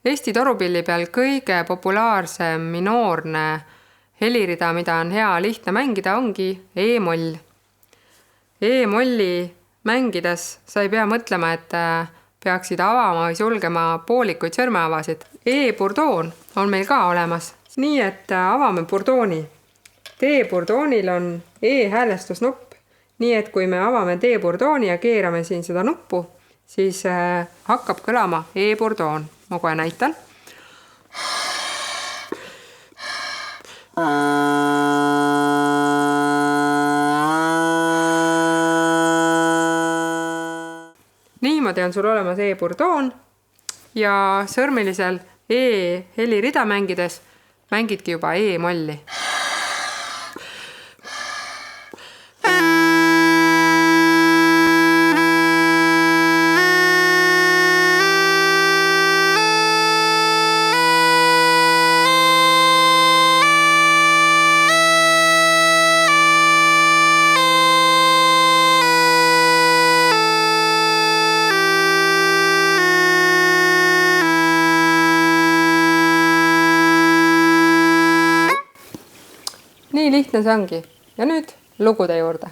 Eesti torupilli peal kõige populaarsem minoorne helirida, mida on hea lihtne mängida, ongi E-moll. E-molli mängides sa ei pea mõtlema, et peaksid avama või sulgema poolikuid sõrmeavasid. E-burdoon on meil ka olemas. Nii, et avame burdooni. D-burdoonil on E-häälestusnupp. Nii, et kui me avame D-burdooni ja keerame siin seda nuppu, siis hakkab kõlama E-burdoon. Ma kohe näitan. Niimoodi on sul olemas E-burdoon ja sõrmilisel E-helirida mängides mängidki juba E-molli. Nii lihtne see ongi. Ja nüüd lugude juurde.